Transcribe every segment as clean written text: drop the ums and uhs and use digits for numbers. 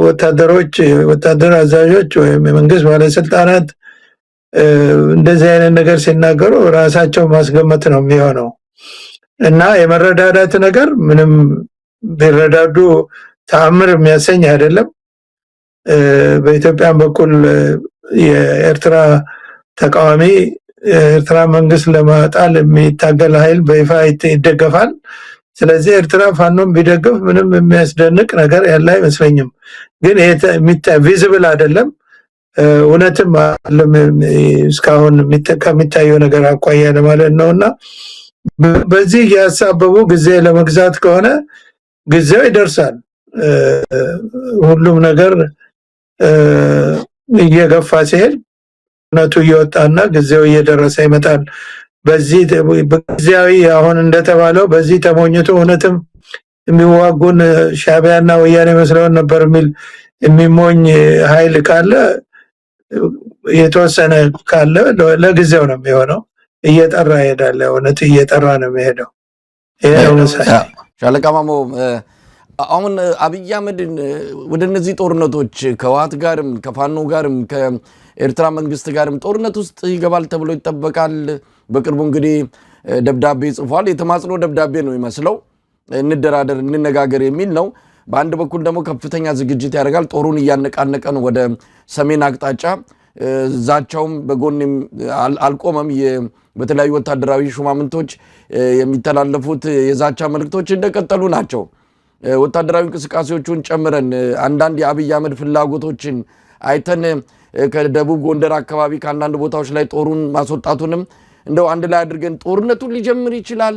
ወታደሮች ወታደር አዛዦች ወይም የመንግስት ባለስልጣናት እንደዚህ አይነት ነገር ሲናገሩ ራሳቸው ማስገመት ነው የሚሆነው እና የመረዳዳት ነገር ምንም ቢረዳዱ ተአምር የሚያሰኝ አይደለም በኢትዮጵያ በኩል የኤርትራ ተቃዋሚ ኤርትራ መንግስት ለማጣል የሚታገል ኃይል በይፋ ይደገፋል ስለዚህ ኤርትራ ፋኖም ቢደገፍ ምንም የሚያስደንቅ ነገር ያለ አይመስለኝም ግን ይሄ ቪዚብል አይደለም እውነትም እስካሁን የሚታየው ነገር አቋያ ለማለት ነውና በዚህ ያሳበቡ ጊዜ ለመግዛት ከሆነ ጊዜው ይደርሳል ሁሉም ነገር እየገፋ ሲሄድ ነቱ እየወጣና ጊዜው እየደረሰ ይመጣል በዚህ በጊዜያዊ አሁን እንደተባለው በዚህ ተሞኝቶ እውነትም የሚዋጉን ሻዕቢያና ወያኔ መስለው ነበር የሚሞኝ ኃይል ካለ የተወሰነ ካለ ለጊዜው ነው የሚሆነው እየጠራ ይሄዳል እውነት እየጠራ ነው የሚሄደው ይሄው ሻለቃ ማሞ አሁን አብይ አህመድ ወደ እነዚህ ጦርነቶች ከዋት ጋርም ከፋኖ ጋርም ከኤርትራ መንግስት ጋርም ጦርነት ውስጥ ይገባል ተብሎ ይጠበቃል በቅርቡ እንግዲህ ደብዳቤ ጽፏል የተማጽኖ ደብዳቤ ነው የሚመስለው እንደራደር እንነጋገር የሚል ነው በአንድ በኩል ደግሞ ከፍተኛ ዝግጅት ያደርጋል ጦሩን እያነቃነቀ ነው ወደ ሰሜን አቅጣጫ ዛቻውም በጎንም አልቆመም በተለያዩ ወታደራዊ ሹማምንቶች የሚተላለፉት የዛቻ መልእክቶች እንደቀጠሉ ናቸው ወታደራዊ እንቅስቃሴዎቹን ጨምረን አንዳንድ የአብይ አህመድ ፍላጎቶችን አይተን ከደቡብ ጎንደር አካባቢ ከአንዳንድ ቦታዎች ላይ ጦሩን ማስወጣቱንም እንደው አንድ ላይ አድርገን ጦርነቱን ሊጀምር ይችላል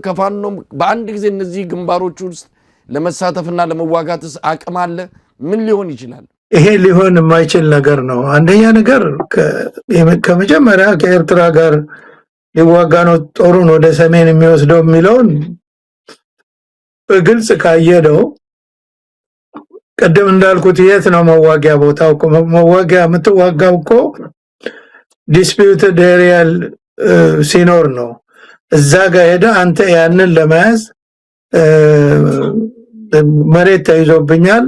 ከፋኖም በአንድ ጊዜ እነዚህ ግንባሮች ውስጥ ለመሳተፍና ለመዋጋትስ አቅም አለ ምን ሊሆን ይችላል ይሄ ሊሆን የማይችል ነገር ነው አንደኛ ነገር ከመጀመሪያ ከኤርትራ ጋር ሊዋጋ ነው ጦሩን ወደ ሰሜን የሚወስደው የሚለውን በግልጽ ካየደው ቀደም እንዳልኩት የት ነው መዋጊያ ቦታው መዋጊያ የምትዋጋው እኮ ዲስፒዩትድ ኤሪያል ሲኖር ነው እዛ ጋር ሄደ አንተ ያንን ለመያዝ መሬት ተይዞብኛል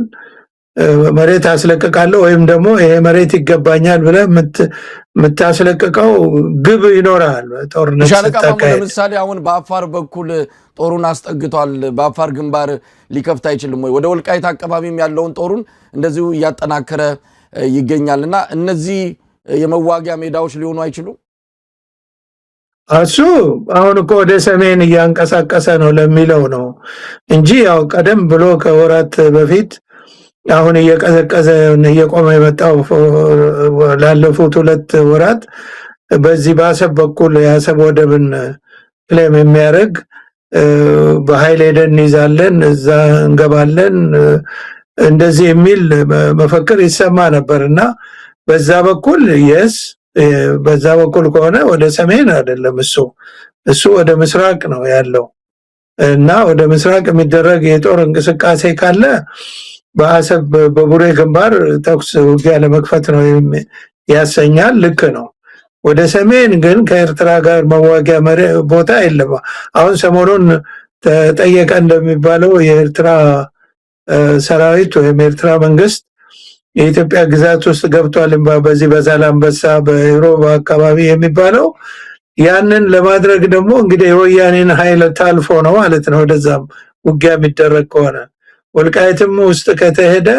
መሬት አስለቀቃለሁ ወይም ደግሞ ይሄ መሬት ይገባኛል ብለ ምታስለቀቀው ግብ ይኖራል ጦርነት ተካሄደ ለምሳሌ አሁን በአፋር በኩል ጦሩን አስጠግቷል በአፋር ግንባር ሊከፍታ አይችልም ወይ ወደ ወልቃይት አካባቢም ያለውን ጦሩን እንደዚሁ ያጠናከረ ይገኛልና እነዚህ የመዋጊያ ሜዳዎች ሊሆኑ አይችሉም እሱ አሁን እኮ ወደ ሰሜን እያንቀሳቀሰ ነው ለሚለው ነው እንጂ ያው ቀደም ብሎ ከወራት በፊት አሁን እየቀዘቀዘ እየቆመ የመጣው ላለፉት 2 ወራት በዚህ ባሰብ በኩል ያሰብ ወደብን ክሌም የሚያደርግ በኃይል ሄደን ይዛለን እዛ እንገባለን እንደዚህ የሚል መፈክር ይሰማ ነበርና በዛ በኩል በዛ በኩል ከሆነ ወደ ሰሜን አይደለም እሱ ወደ ምስራቅ ነው ያለው እና ወደ ምስራቅ የሚደረግ የጦር እንቅስቃሴ ካለ በአሰብ በቡሬ ግንባር ተኩስ ውጊያ ለመክፈት ነው ያሰኛል ልክ ነው ወደ ሰሜን ግን ከኤርትራ ጋር መዋጊያ ቦታ የለም አሁን ሰሞኑን ተጠየቀ እንደሚባለው የኤርትራ ሰራዊት ወይም የኤርትራ መንግስት የኢትዮጵያ ግዛት ውስጥ ገብቷል በዚህ በዛላምበሳ በኢሮብ አካባቢ የሚባለው ያንን ለማድረግ ደግሞ እንግዲህ የወያኔን ኃይል ታልፎ ነው ማለት ነው ወደዛም ውጊያ የሚደረግ ከሆነ ወልቃይትም ውስጥ ከተሄደ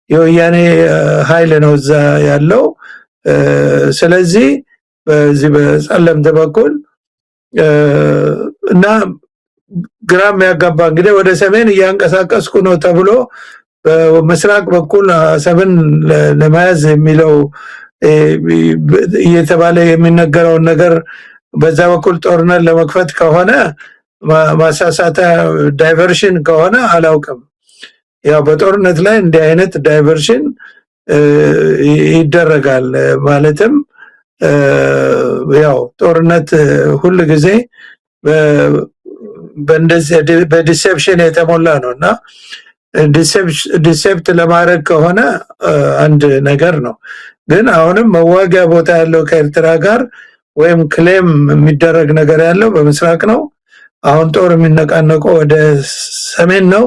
የወያኔ ኃይል ነው እዛ ያለው ስለዚህ በዚህ በጸለምት በኩል እና ግራም ያጋባ እንግዲህ ወደ ሰሜን እያንቀሳቀስኩ ነው ተብሎ በመስራቅ በኩል አሰብን ለማያዝ የሚለው እየተባለ የሚነገረው ነገር በዛ በኩል ጦርነት ለመክፈት ከሆነ ማሳሳታ ዳይቨርሽን ከሆነ አላውቅም ያው በጦርነት ላይ እንዲህ አይነት ዳይቨርሽን ይደረጋል ማለትም ያው ጦርነት ሁሉ ጊዜ በእንደዚህ በዲሴፕሽን የተሞላ ነውና ዲሴፕት ለማድረግ ከሆነ አንድ ነገር ነው ግን አሁንም መዋጊያ ቦታ ያለው ከኤርትራ ጋር ወይም ክሌም የሚደረግ ነገር ያለው በምስራቅ ነው አሁን ጦር የሚነቃነቀው ወደ ሰሜን ነው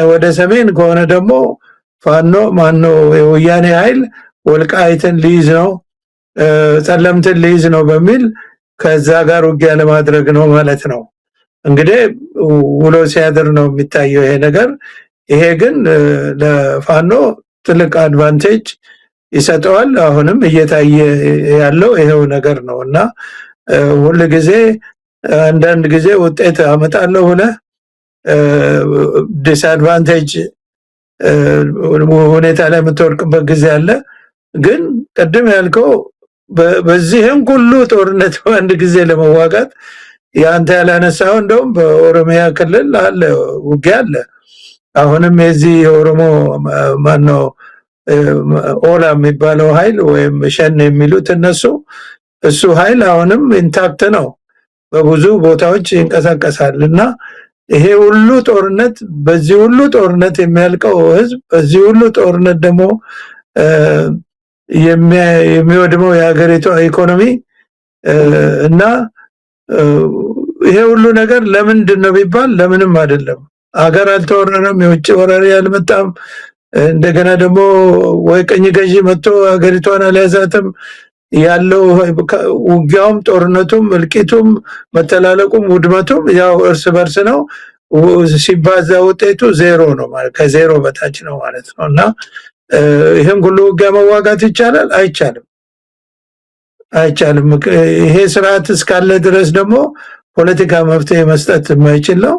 ወደ ሰሜን ከሆነ ደግሞ ፋኖ ማነው የወያኔ ኃይል ወልቃይትን ሊይዝ ነው ጸለምትን ሊይዝ ነው በሚል ከዛ ጋር ውጊያ ለማድረግ ነው ማለት ነው። እንግዲህ ውሎ ሲያድር ነው የሚታየው ይሄ ነገር። ይሄ ግን ለፋኖ ትልቅ አድቫንቴጅ ይሰጠዋል። አሁንም እየታየ ያለው ይሄው ነገር ነውና ሁሉ ጊዜ አንዳንድ ጊዜ ውጤት አመጣለሁ ብለህ ዲስአድቫንቴጅ ሁኔታ ላይ የምትወርቅበት ጊዜ አለ። ግን ቅድም ያልከው በዚህም ሁሉ ጦርነት አንድ ጊዜ ለመዋጋት ያንተ ያላነሳው እንደውም በኦሮሚያ ክልል አለ ውጊያ አለ። አሁንም የዚህ የኦሮሞ ማነው ኦላ የሚባለው ኃይል ወይም ሸኔ የሚሉት እሱ ኃይል አሁንም ኢንታክት ነው፣ በብዙ ቦታዎች ይንቀሳቀሳልና ይሄ ሁሉ ጦርነት በዚህ ሁሉ ጦርነት የሚያልቀው ህዝብ በዚህ ሁሉ ጦርነት ደግሞ የሚወድመው የሀገሪቱ ኢኮኖሚ እና ይሄ ሁሉ ነገር ለምንድን ነው ቢባል ለምንም አይደለም። ሀገር አልተወረረም፣ የውጭ ወራሪ አልመጣም። እንደገና ደግሞ ወይ ቀኝ ገዢ መጥቶ ሀገሪቷን አልያዛትም። ያለው ውጊያውም ጦርነቱም እልቂቱም መተላለቁም ውድመቱም ያው እርስ በርስ ነው። ሲባዛ ውጤቱ ዜሮ ነው ማለት ከዜሮ በታች ነው ማለት ነው። እና ይሄን ሁሉ ውጊያ መዋጋት ይቻላል? አይቻልም። ይሄ ስርዓት እስካለ ድረስ ደግሞ ፖለቲካ መፍትሄ መስጠት የማይችል ነው።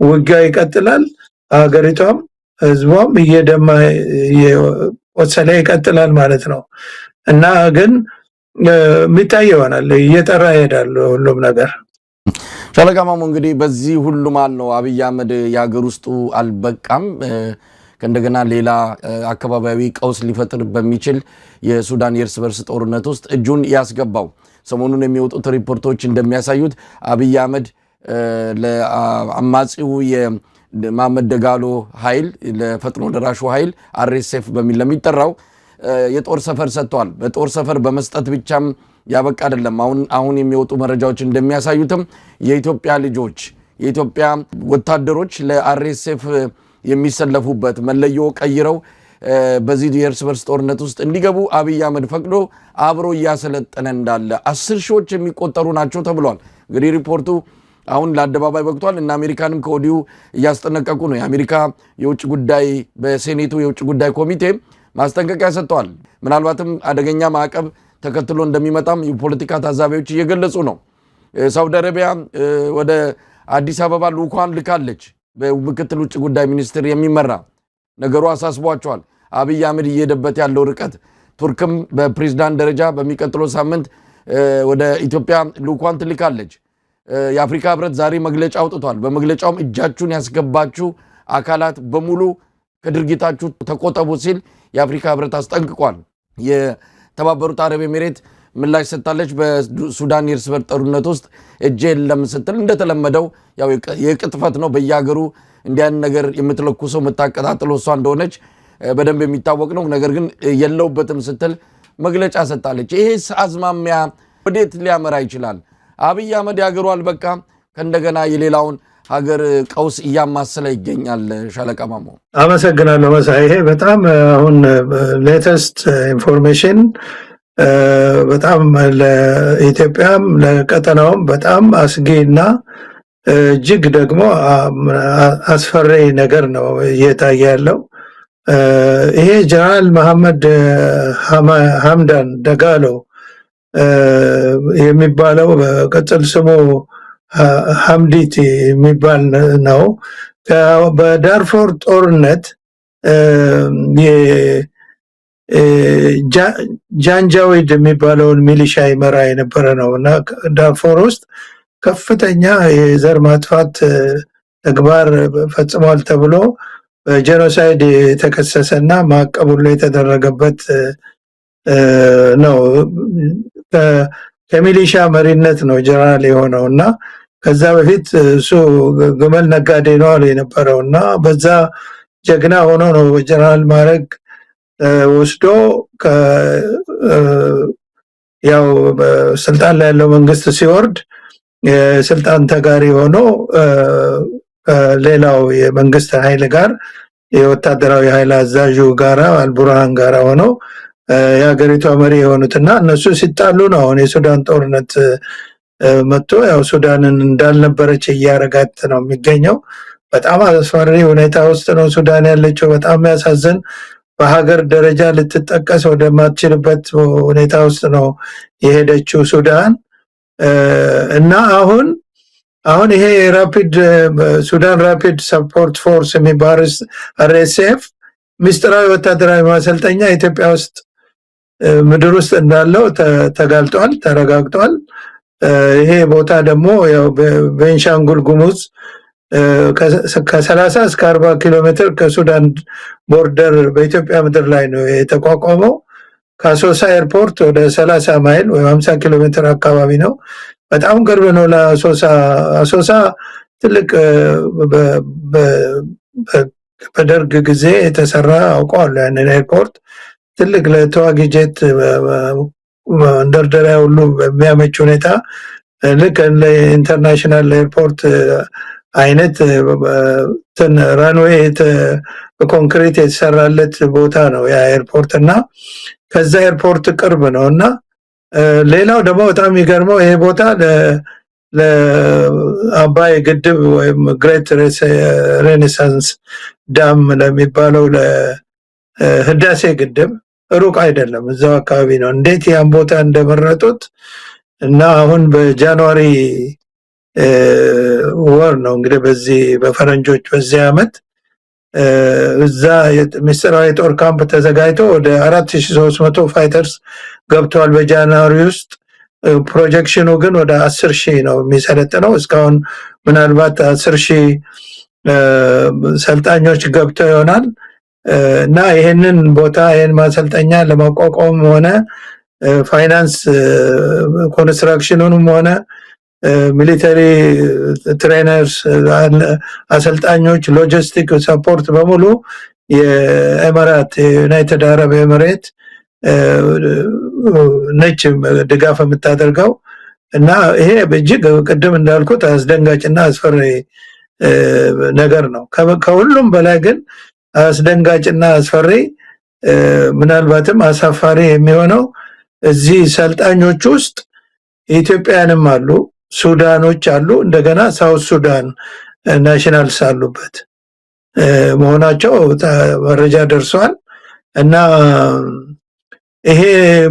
ውጊያ ይቀጥላል። ሀገሪቷም ህዝቧም እየደማ እየቆሰለ ይቀጥላል ማለት ነው። እና ግን የሚታይ ይሆናል፣ እየጠራ ይሄዳል ሁሉም ነገር። ሻለቃ ማሞ እንግዲህ በዚህ ሁሉ ማን ነው አብይ አህመድ የሀገር ውስጡ አልበቃም ከእንደገና ሌላ አካባቢያዊ ቀውስ ሊፈጥር በሚችል የሱዳን የእርስ በርስ ጦርነት ውስጥ እጁን ያስገባው። ሰሞኑን የሚወጡት ሪፖርቶች እንደሚያሳዩት አብይ አህመድ ለአማጺው የመሐመድ ደጋሎ ኃይል ለፈጥኖ ደራሹ ኃይል አርኤስኤፍ በሚል ለሚጠራው የጦር ሰፈር ሰጥቷል። በጦር ሰፈር በመስጠት ብቻም ያበቃ አይደለም። አሁን የሚወጡ መረጃዎች እንደሚያሳዩትም የኢትዮጵያ ልጆች የኢትዮጵያ ወታደሮች ለአርኤስኤፍ የሚሰለፉበት መለዮ ቀይረው በዚህ የእርስ በርስ ጦርነት ውስጥ እንዲገቡ አብይ አህመድ ፈቅዶ አብሮ እያሰለጠነ እንዳለ 10 ሺዎች የሚቆጠሩ ናቸው ተብሏል። እንግዲህ ሪፖርቱ አሁን ለአደባባይ በቅቷል እና አሜሪካንም ከወዲሁ እያስጠነቀቁ ነው። የአሜሪካ የውጭ ጉዳይ በሴኔቱ የውጭ ጉዳይ ኮሚቴ ማስጠንቀቂያ ሰጥቷል። ምናልባትም አደገኛ ማዕቀብ ተከትሎ እንደሚመጣም የፖለቲካ ታዛቢዎች እየገለጹ ነው። ሳውዲ አረቢያ ወደ አዲስ አበባ ልኡኳን ልካለች። በምክትል ውጭ ጉዳይ ሚኒስትር የሚመራ ነገሩ አሳስቧቸዋል። አብይ አህመድ እየሄደበት ያለው ርቀት ቱርክም በፕሬዝዳንት ደረጃ በሚቀጥለው ሳምንት ወደ ኢትዮጵያ ልኡኳን ትልካለች። የአፍሪካ ህብረት ዛሬ መግለጫ አውጥቷል። በመግለጫውም እጃችሁን ያስገባችሁ አካላት በሙሉ ከድርጊታችሁ ተቆጠቡ ሲል የአፍሪካ ህብረት አስጠንቅቋል። የተባበሩት አረብ ኤሚሬት ምላሽ ሰጥታለች። በሱዳን የእርስ በርስ ጦርነት ውስጥ እጄ የለም ስትል እንደተለመደው ያው የቅጥፈት ነው። በየሀገሩ እንዲያን ነገር የምትለኩሰው የምታቀጣጥለው እሷ እንደሆነች በደንብ የሚታወቅ ነው። ነገር ግን የለውበትም ስትል መግለጫ ሰጥታለች። ይሄ አዝማሚያ ወዴት ሊያመራ ይችላል? አብይ አህመድ ያገሩ አልበቃ ከእንደገና የሌላውን ሀገር ቀውስ እያማሰለ ይገኛል። ሻለቃ ማሞ አመሰግናለሁ። መሳይ ይሄ በጣም አሁን ሌተስት ኢንፎርሜሽን በጣም ለኢትዮጵያም ለቀጠናውም በጣም አስጊና እጅግ ደግሞ አስፈሪ ነገር ነው እየታየ ያለው። ይሄ ጀነራል መሐመድ ሐምዳን ደጋሎ የሚባለው በቅጽል ስሙ ሐምዲት የሚባል ነው። በዳርፎር ጦርነት ጃንጃዊድ የሚባለውን ሚሊሻ ይመራ የነበረ ነው እና ዳርፎር ውስጥ ከፍተኛ የዘር ማጥፋት ተግባር ፈጽሟል ተብሎ በጄኖሳይድ የተከሰሰና ማዕቀብ ሁሉ የተደረገበት ነው። ከሚሊሻ መሪነት ነው ጀነራል የሆነው እና ከዛ በፊት እሱ ግመል ነጋዴ ነው የነበረው እና በዛ ጀግና ሆኖ ነው ጀነራል ማዕረግ ወስዶ ያው በስልጣን ላይ ያለው መንግስት ሲወርድ የስልጣን ተጋሪ ሆኖ ሌላው የመንግስት ኃይል ጋር የወታደራዊ ኃይል አዛዡ ጋራ አልቡርሃን ጋራ ሆነው የሀገሪቷ መሪ የሆኑትና እነሱ ሲጣሉ ነው አሁን የሱዳን ጦርነት መጥቶ ያው ሱዳንን እንዳልነበረች እያረጋት ነው የሚገኘው። በጣም አስፈሪ ሁኔታ ውስጥ ነው ሱዳን ያለችው። በጣም የሚያሳዝን በሀገር ደረጃ ልትጠቀስ ወደማትችልበት ሁኔታ ውስጥ ነው የሄደችው ሱዳን እና አሁን ይሄ ሱዳን ራፒድ ሰፖርት ፎርስ የሚባል RSF ምስጢራዊ ወታደራዊ ማሰልጠኛ ኢትዮጵያ ውስጥ ምድር ውስጥ እንዳለው ተጋልጧል፣ ተረጋግጧል። ይሄ ቦታ ደግሞ ያው በቤንሻንጉል ጉሙዝ ከ30 እስከ 40 ኪሎ ሜትር ከሱዳን ቦርደር በኢትዮጵያ ምድር ላይ ነው የተቋቋመው። ከአሶሳ ኤርፖርት ወደ 30 ማይል ወይ 50 ኪሎ ሜትር አካባቢ ነው። በጣም ቅርብ ነው ለአሶሳ። አሶሳ ትልቅ በደርግ ጊዜ የተሰራ አውቀዋለሁ ያንን ኤርፖርት። ትልቅ ለተዋጊ ጄት መንደርደሪያ ሁሉ በሚያመች ሁኔታ ልክ ለኢንተርናሽናል ኤርፖርት አይነት ራንዌይ በኮንክሪት የተሰራለት ቦታ ነው ያ ኤርፖርት እና ከዛ ኤርፖርት ቅርብ ነው እና ሌላው ደግሞ በጣም የሚገርመው ይሄ ቦታ ለአባይ ግድብ ወይም ግሬት ሬኔሳንስ ዳም ለሚባለው ለህዳሴ ግድብ ሩቅ አይደለም፣ እዛው አካባቢ ነው። እንዴት ያን ቦታ እንደመረጡት እና አሁን በጃንዋሪ ወር ነው እንግዲህ በዚህ በፈረንጆች በዚህ ዓመት እዛ ምስጢራዊ ጦር ካምፕ ተዘጋጅቶ ወደ 4300 ፋይተርስ ገብተዋል በጃንዋሪ ውስጥ። ፕሮጀክሽኑ ግን ወደ 10,000 ነው የሚሰለጥነው። እስካሁን ምናልባት 10,000 ሰልጣኞች ገብተው ይሆናል እና ይሄንን ቦታ ይሄን ማሰልጠኛ ለማቋቋም ሆነ ፋይናንስ ኮንስትራክሽኑንም ሆነ ሚሊተሪ ትሬነርስ አሰልጣኞች ሎጂስቲክ ሰፖርት በሙሉ የኤሚሬት ዩናይትድ አረብ ኤሚሬት ነች ድጋፍ የምታደርገው እና ይሄ እጅግ ቅድም እንዳልኩት አስደንጋጭና አስፈሪ ነገር ነው። ከሁሉም በላይ ግን አስደንጋጭና አስፈሪ ምናልባትም አሳፋሪ የሚሆነው እዚህ ሰልጣኞች ውስጥ ኢትዮጵያውያንም አሉ፣ ሱዳኖች አሉ፣ እንደገና ሳውት ሱዳን ናሽናልስ አሉበት መሆናቸው መረጃ ደርሷል እና ይሄ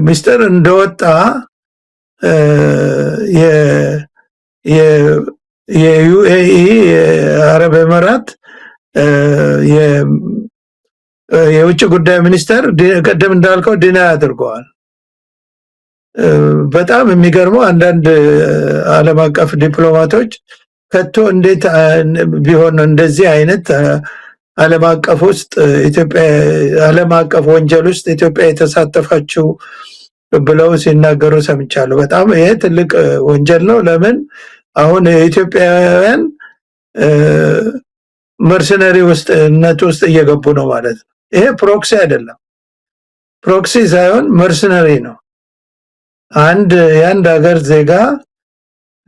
ምስጢር እንደወጣ የዩኤኢ የአረብ ኤሚሬት የውጭ ጉዳይ ሚኒስተር ቀደም እንዳልከው ዲና አድርገዋል። በጣም የሚገርመው አንዳንድ ዓለም አቀፍ ዲፕሎማቶች ከቶ እንዴት ቢሆን እንደዚህ አይነት ዓለም አቀፍ ውስጥ ኢትዮጵያ ዓለም አቀፍ ወንጀል ውስጥ ኢትዮጵያ የተሳተፈችው ብለው ሲናገሩ ሰምቻለሁ። በጣም ይሄ ትልቅ ወንጀል ነው። ለምን አሁን የኢትዮጵያውያን መርሰነሪ ውስጥነት ውስጥ እየገቡ ነው ማለት ነው። ይሄ ፕሮክሲ አይደለም፣ ፕሮክሲ ሳይሆን መርሰነሪ ነው። የአንድ ሀገር ዜጋ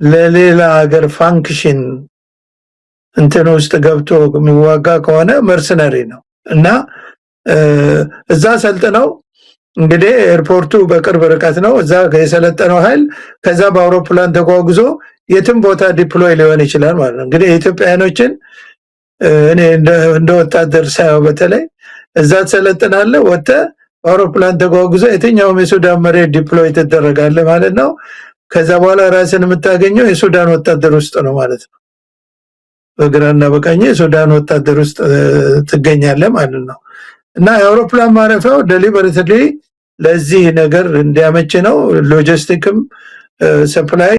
ለሌላ ሀገር ፋንክሽን እንትን ውስጥ ገብቶ የሚዋጋ ከሆነ መርሰነሪ ነው እና እዛ ሰልጥነው እንግዲህ ኤርፖርቱ በቅርብ ርቀት ነው። እዛ የሰለጠነው ኃይል ከዛ በአውሮፕላን ተጓጉዞ የትም ቦታ ዲፕሎይ ሊሆን ይችላል ማለት ነው። እንግዲህ የኢትዮጵያኖችን እኔ እንደ ወታደር ሳይው በተለይ እዛ ተሰለጥናለህ ወጥተህ በአውሮፕላን ተጓጉዞ የትኛውም የሱዳን መሬት ዲፕሎይ ትደረጋለህ ማለት ነው። ከዛ በኋላ ራስን የምታገኘው የሱዳን ወታደር ውስጥ ነው ማለት ነው። በግራና በቀኝ የሱዳን ወታደር ውስጥ ትገኛለህ ማለት ነው እና የአውሮፕላን ማረፊያው ዴሊበሬትሊ ለዚህ ነገር እንዲያመች ነው። ሎጂስቲክም ሰፕላይ